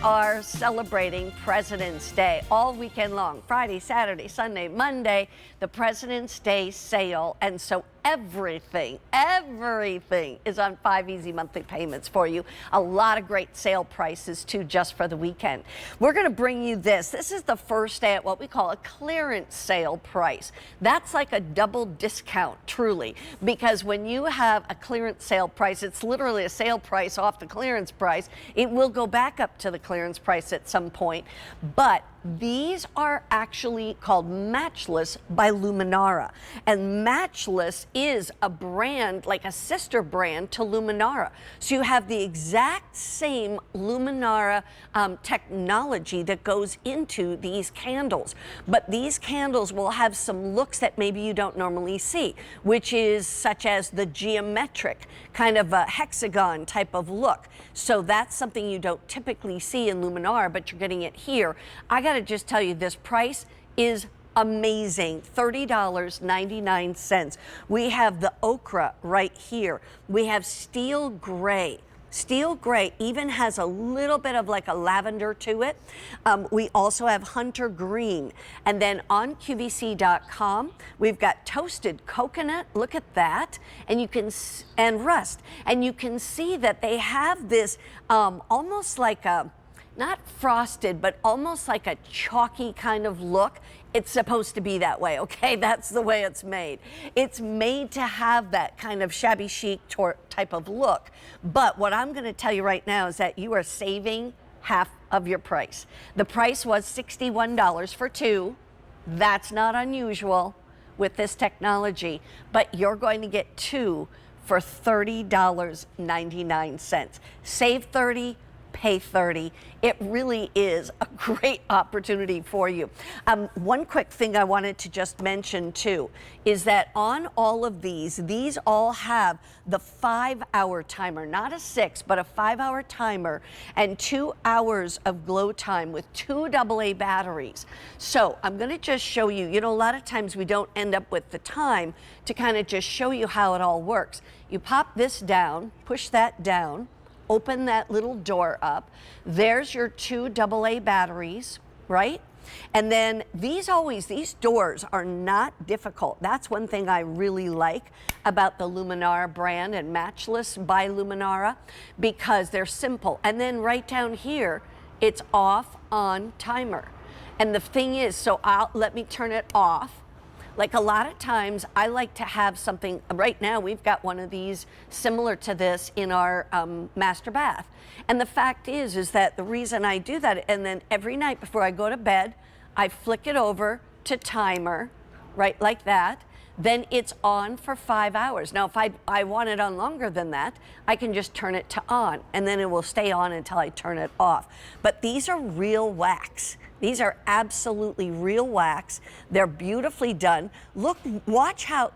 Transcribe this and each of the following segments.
are celebrating President's Day all weekend long. Friday, Saturday, Sunday, Monday, the President's Day sale. And so everything is on 5 easy monthly payments for you. A lot of great sale prices too, just for the weekend. We're going to bring you this. This is the first day at what we call a clearance sale price. That's like a double discount, truly, because when you have a clearance sale price, it's literally a sale price off the clearance price. It will go back up to the clearance price at some point, but these are actually called Matchless by Luminara. And Matchless is a brand, like a sister brand to Luminara. So you have the exact same Luminara technology that goes into these candles. But these candles will have some looks that maybe you don't normally see, which is such as the geometric, kind of a hexagon type of look. So that's something you don't typically see in Luminara, but you're getting it here. I gotta just tell you, this price is amazing, $30.99. We have the ochre right here. We have steel gray. Steel gray even has a little bit of like a lavender to it. We also have hunter green. And then on QVC.com, we've got toasted coconut. Look at that. And you can, and rust. And you can see that they have this almost like a, not frosted, but almost like a chalky kind of look. It's supposed to be that way, okay? That's the way it's made. It's made to have that kind of shabby chic type of look. But what I'm gonna tell you right now is that you are saving half of your price. The price was $61 for two. That's not unusual with this technology, but you're going to get two for $30.99. Save 30, pay 30. It really is a great opportunity for you. One quick thing I wanted to just mention too is that on all of these all have the 5-hour timer, not a 6, but a 5-hour timer and 2 hours of glow time with 2 AA batteries. So I'm going to just show you, you know, a lot of times we don't end up with the time to kind of just show you how it all works. You pop this down, push that down, open that little door up. There's your 2 AA batteries, right? And then these doors are not difficult. That's one thing I really like about the Luminara brand and Matchless by Luminara, because they're simple. And then right down here, it's off, on, timer. And the thing is, so let me turn it off. Like a lot of times I like to have something, right now we've got one of these similar to this in our master bath. And the fact is that the reason I do that, and then every night before I go to bed, I flick it over to timer, right, like that. Then it's on for 5 hours. Now, if I want it on longer than that, I can just turn it to on, and then it will stay on until I turn it off. But these are real wax. These are absolutely real wax. They're beautifully done. Look, watch how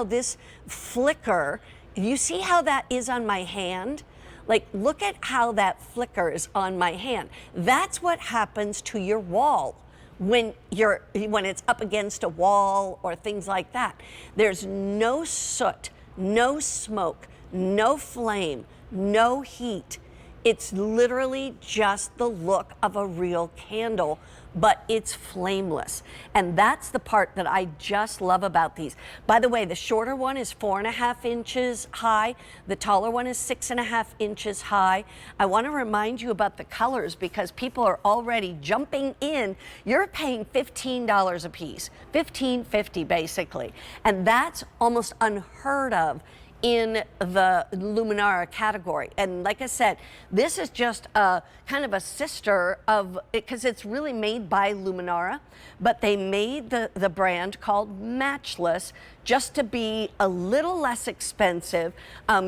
this flicker, you see how that is on my hand? Like, look at how that flicker is on my hand. That's what happens to your wall when it's up against a wall or things like that. There's no soot, no smoke, no flame, no heat. It's literally just the look of a real candle, but it's flameless. And that's the part that I just love about these. By the way, the shorter one is 4.5 inches high. The taller one is 6.5 inches high. I want to remind you about the colors because people are already jumping in. You're paying $15 a piece, $15.50 basically. And that's almost unheard of in the Luminara category. And like I said, this is just a kind of a sister of, because it's really made by Luminara, but they made the brand called Matchless just to be a little less expensive.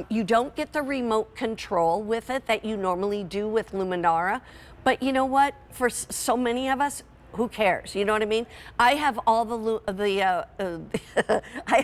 You don't get the remote control with it that you normally do with Luminara, but you know what? For so many of us, who cares? You know what I mean? I have all I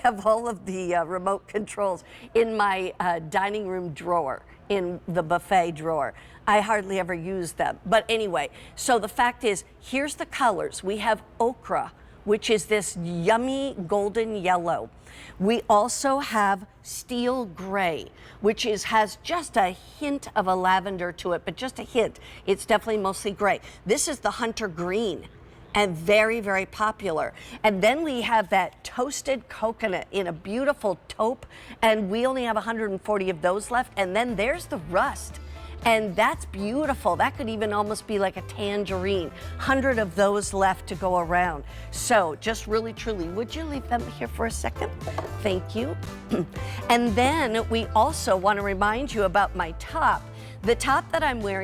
have all of the remote controls in my dining room drawer, in the buffet drawer. I hardly ever use them. But anyway, so the fact is, here's the colors. We have ochre, which is this yummy golden yellow. We also have steel gray, which has just a hint of a lavender to it, but just a hint. It's definitely mostly gray. This is the hunter green, and very, very popular. And then we have that toasted coconut in a beautiful taupe, and we only have 140 of those left. And then there's the rust, and that's beautiful. That could even almost be like a tangerine. 100 of those left to go around. So just really, truly, would you leave them here for a second? Thank you. And then we also want to remind you about my top. The top that I'm wearing